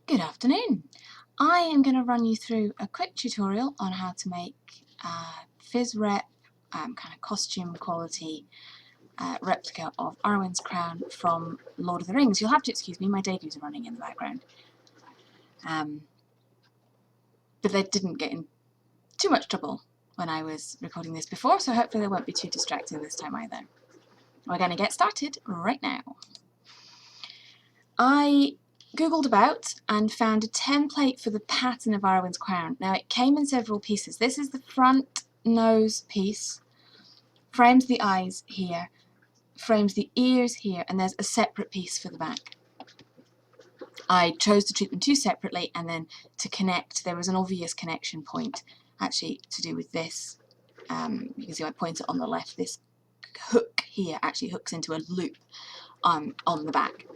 Good afternoon. I am going to run you through a quick tutorial on how to make Fizz Rep kind of costume quality replica of Arwen's crown from Lord of the Rings. You'll have to excuse me, my Dagoos are running in the background. But they didn't get in too much trouble when I was recording this before, so hopefully they won't be too distracting this time either. We're going to get started right now. I googled about and found a template for the pattern of Arwen's crown. Now it came in several pieces. This is the front nose piece, frames the eyes here, frames the ears here, and there's a separate piece for the back. I chose to treat them two separately, and then to connect, there was an obvious connection point actually to do with this. You can see I point it on the left. This hook here actually hooks into a loop on the back.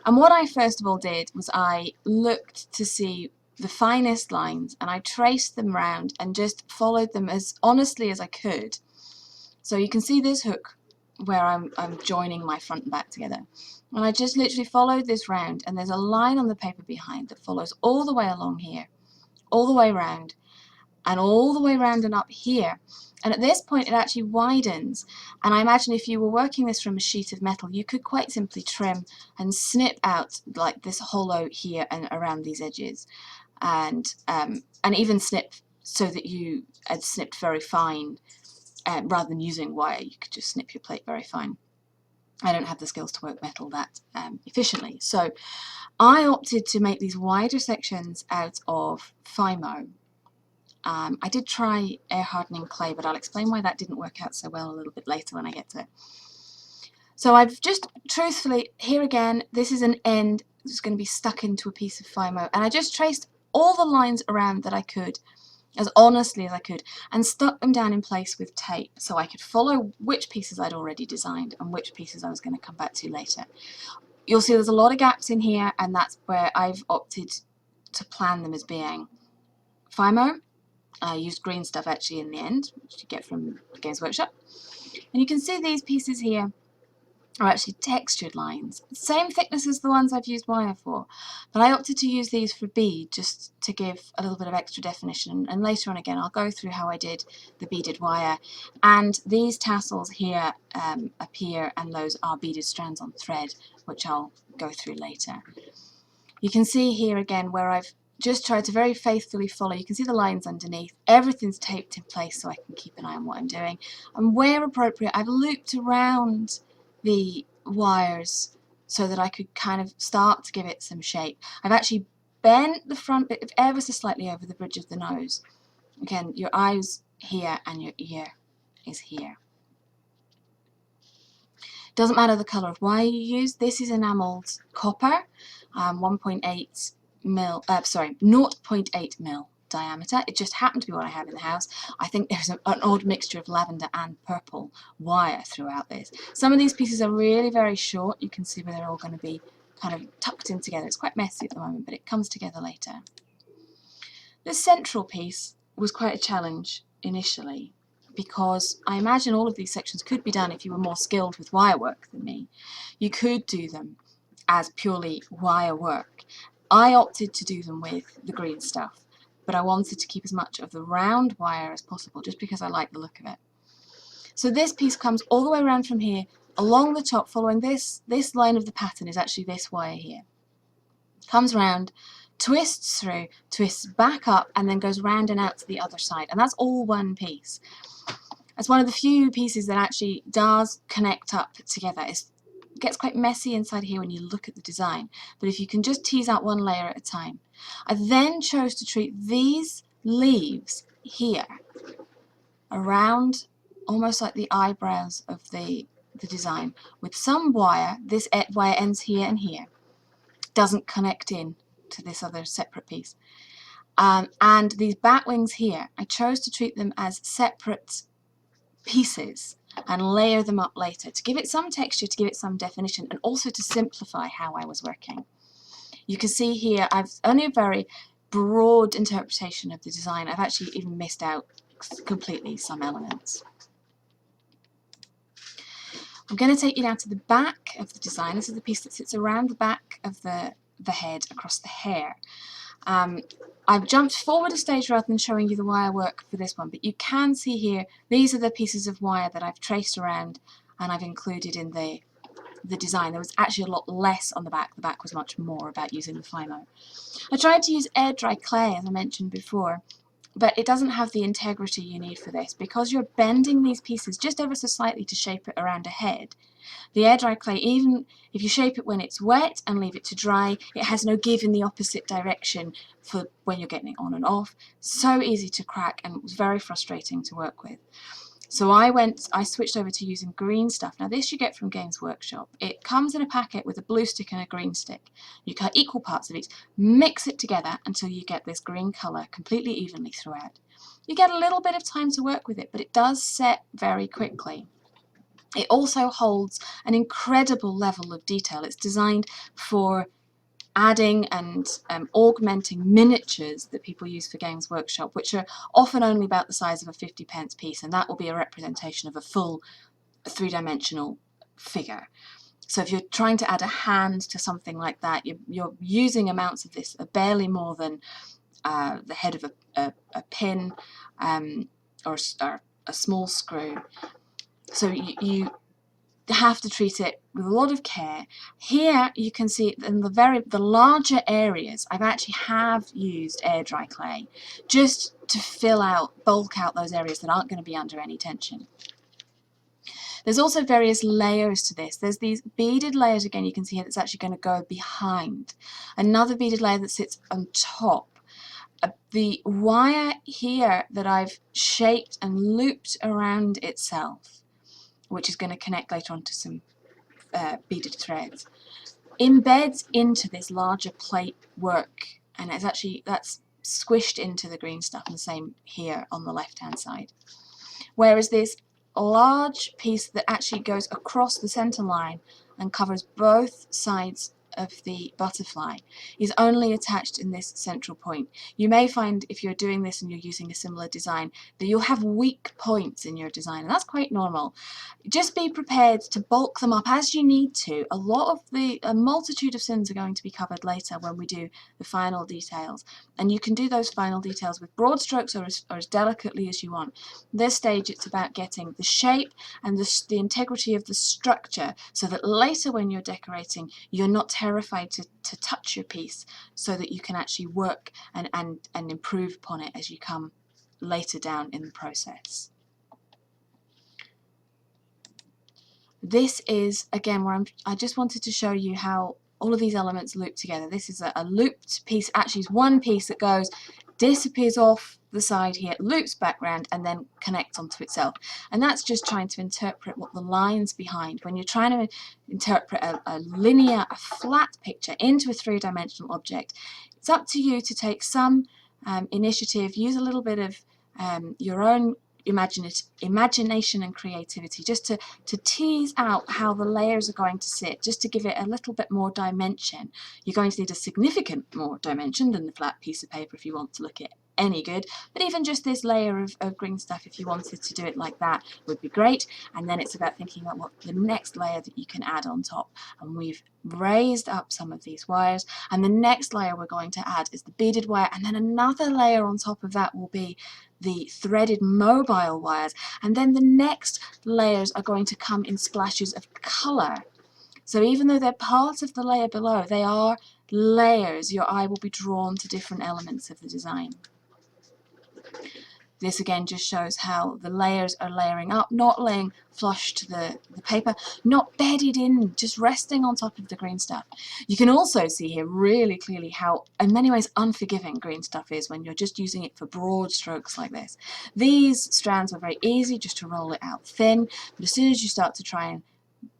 And what I first of all did was I looked to see the finest lines, and I traced them round and just followed them as honestly as I could. So you can see this hook where I'm joining my front and back together. And I just literally followed this round, and there's a line on the paper behind that follows all the way along here, all the way round, and all the way round and up here. And at this point it actually widens, and I imagine if you were working this from a sheet of metal, you could quite simply trim and snip out like this hollow here and around these edges, and even snip so that you had snipped very fine, rather than using wire. You could just snip your plate very fine. I don't have the skills to work metal that efficiently, so I opted to make these wider sections out of Fimo. I did try air hardening clay, but I'll explain why that didn't work out so well a little bit later when I get to it. So I've just, truthfully, here again, this is an end that's going to be stuck into a piece of Fimo, and I just traced all the lines around that I could, as honestly as I could, and stuck them down in place with tape so I could follow which pieces I'd already designed and which pieces I was going to come back to later. You'll see there's a lot of gaps in here, and that's where I've opted to plan them as being Fimo. I used green stuff actually in the end, which you get from the Games Workshop. And you can see these pieces here are actually textured lines, same thickness as the ones I've used wire for, but I opted to use these for bead just to give a little bit of extra definition, and later on again I'll go through how I did the beaded wire. And these tassels here appear, and those are beaded strands on thread, which I'll go through later. You can see here again where I've just tried to very faithfully follow. You can see the lines underneath. Everything's taped in place so I can keep an eye on what I'm doing. And where appropriate, I've looped around the wires so that I could kind of start to give it some shape. I've actually bent the front bit ever so slightly over the bridge of the nose. Again, your eyes here and your ear is here. Doesn't matter the colour of wire you use. This is enamelled copper, 0.8 mil diameter. It just happened to be what I have in the house. I think there's an odd mixture of lavender and purple wire throughout this. Some of these pieces are really very short. You can see where they're all going to be kind of tucked in together. It's quite messy at the moment, but it comes together later. This central piece was quite a challenge initially, because I imagine all of these sections could be done if you were more skilled with wire work than me. You could do them as purely wire work. I opted to do them with the green stuff, but I wanted to keep as much of the round wire as possible just because I like the look of it. So this piece comes all the way around from here, along the top, following this line of the pattern is actually this wire here. Comes round, twists through, twists back up, and then goes round and out to the other side. And that's all one piece. It's one of the few pieces that actually does connect up together. It gets quite messy inside here when you look at the design, but if you can just tease out one layer at a time. I then chose to treat these leaves here around almost like the eyebrows of the design with some wire. This wire ends here and here. Doesn't connect in to this other separate piece. And these bat wings here, I chose to treat them as separate pieces and layer them up later to give it some texture, to give it some definition, and also to simplify how I was working. You can see here I've only a very broad interpretation of the design. I've actually even missed out completely some elements. I'm going to take you down to the back of the design. This is the piece that sits around the back of the the head, across the hair. I've jumped forward a stage rather than showing you the wire work for this one, but you can see here, these are the pieces of wire that I've traced around and I've included in the design. There was actually a lot less on the back was much more about using the Fimo. I tried to use air dry clay, as I mentioned before, but it doesn't have the integrity you need for this. Because you're bending these pieces just ever so slightly to shape it around a head, the air dry clay, even if you shape it when it's wet and leave it to dry, it has no give in the opposite direction for when you're getting it on and off. So easy to crack, and it was very frustrating to work with. So I switched over to using green stuff. Now this you get from Games Workshop. It comes in a packet with a blue stick and a green stick. You cut equal parts of each, mix it together until you get this green colour completely evenly throughout. You get a little bit of time to work with it, but it does set very quickly. It also holds an incredible level of detail. It's designed for adding and augmenting miniatures that people use for Games Workshop, which are often only about the size of a 50p piece, and that will be a representation of a full three-dimensional figure. So if you're trying to add a hand to something like that, you're using amounts of this, barely more than the head of a pin or a small screw. So you have to treat it with a lot of care. Here you can see in the larger areas I've actually used air dry clay just to bulk out those areas that aren't going to be under any tension. There's also various layers to this. There's these beaded layers, again you can see here, that's actually going to go behind. Another beaded layer that sits on top. The wire here that I've shaped and looped around itself, which is going to connect later on to some beaded threads, embeds into this larger plate work, and that's squished into the green stuff, and the same here on the left hand side. Whereas this large piece that actually goes across the center line and covers both sides of the butterfly is only attached in this central point. You may find if you're doing this and you're using a similar design that you'll have weak points in your design, and that's quite normal. Just be prepared to bulk them up as you need to. A multitude of sins are going to be covered later when we do the final details, and you can do those final details with broad strokes or as delicately as you want. This stage it's about getting the shape and the integrity of the structure so that later when you're decorating you're not terrified to touch your piece, so that you can actually work and improve upon it as you come later down in the process. This is again where I just wanted to show you how all of these elements loop together. This is a looped piece, actually it's one piece that goes, disappears off the side here, loops back round and then connects onto itself. And that's just trying to interpret what the lines behind. When you're trying to interpret a linear, a flat picture into a three-dimensional object, it's up to you to take some initiative, use a little bit of your own imagination and creativity just to tease out how the layers are going to sit, just to give it a little bit more dimension. You're going to need a significant more dimension than the flat piece of paper if you want to look at any good, but even just this layer of green stuff, if you wanted to do it like that, would be great. And then it's about thinking about what the next layer that you can add on top. And we've raised up some of these wires, and the next layer we're going to add is the beaded wire, and then another layer on top of that will be the threaded mobile wires, and then the next layers are going to come in splashes of colour. So even though they're part of the layer below, they are layers. Your eye will be drawn to different elements of the design. This again just shows how the layers are layering up, not laying flush to the paper, not bedded in, just resting on top of the green stuff. You can also see here really clearly how, in many ways, unforgiving green stuff is when you're just using it for broad strokes like this. These strands were very easy just to roll it out thin, but as soon as you start to try and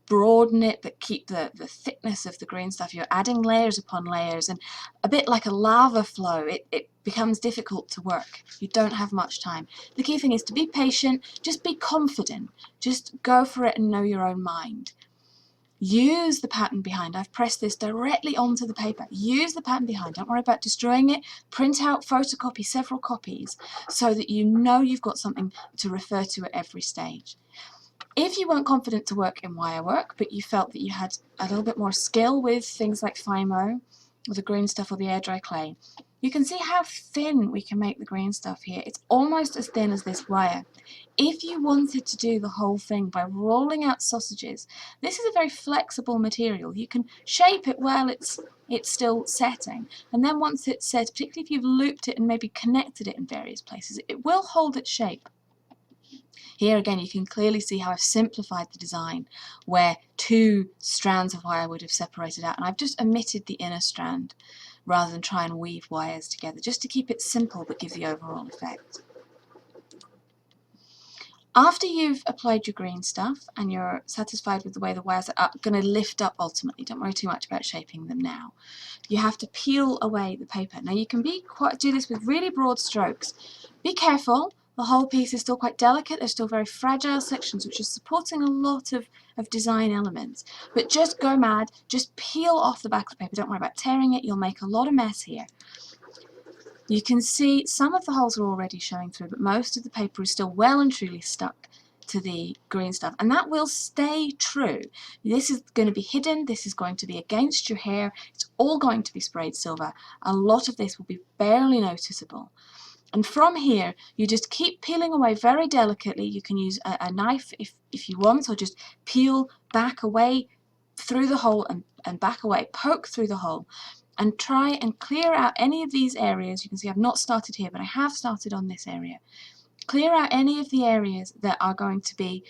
broaden it but keep the thickness of the green stuff, you're adding layers upon layers, and a bit like a lava flow, it becomes difficult to work. You don't have much time. The key thing is to be patient, just be confident, just go for it and know your own mind. Use the pattern behind. I've pressed this directly onto the paper. Use the pattern behind. Don't worry about destroying it. Print out, photocopy several copies so that you know you've got something to refer to at every stage. If you weren't confident to work in wire work, but you felt that you had a little bit more skill with things like Fimo, or the green stuff or the air dry clay, you can see how thin we can make the green stuff here. It's almost as thin as this wire. If you wanted to do the whole thing by rolling out sausages, this is a very flexible material. You can shape it while it's still setting, and then once it's set, particularly if you've looped it and maybe connected it in various places, it will hold its shape. Here again, you can clearly see how I've simplified the design, where 2 strands of wire would have separated out, and I've just omitted the inner strand rather than try and weave wires together, just to keep it simple but give the overall effect. After you've applied your green stuff and you're satisfied with the way the wires are going to lift up ultimately, don't worry too much about shaping them now, you have to peel away the paper. Now you can do this with really broad strokes. Be careful, the whole piece is still quite delicate, there's still very fragile sections which are supporting a lot of design elements. But just go mad, just peel off the back of the paper, don't worry about tearing it, you'll make a lot of mess here. You can see some of the holes are already showing through, but most of the paper is still well and truly stuck to the green stuff, and that will stay true. This is going to be hidden, this is going to be against your hair, it's all going to be sprayed silver. A lot of this will be barely noticeable. And from here, you just keep peeling away very delicately. You can use a knife if you want, or just peel back away through the hole and back away, poke through the hole, and try and clear out any of these areas. You can see I've not started here, but I have started on this area. Clear out any of the areas that are going to be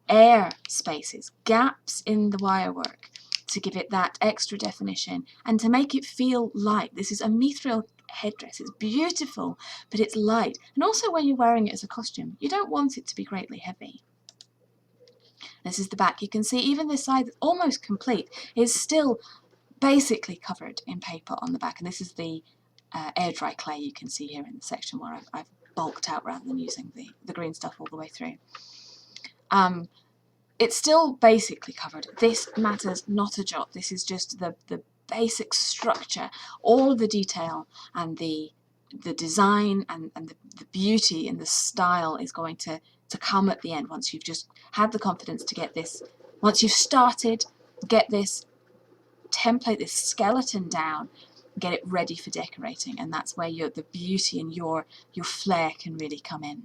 air spaces, gaps in the wire work, to give it that extra definition and to make it feel light. This is a mithril headdress. It's beautiful, but it's light. And also when you're wearing it as a costume, you don't want it to be greatly heavy. This is the back. You can see even this side that's almost complete is still basically covered in paper on the back, and this is the air dry clay you can see here in the section where I've bulked out rather than using the green stuff all the way through. It's still basically covered. This matters not a jot. This is just the basic structure. All of the detail and the design and the beauty and the style is going to come at the end, once you've just had the confidence to get this, once you've started, get this template, this skeleton down, get it ready for decorating, and that's where the beauty and your flair can really come in.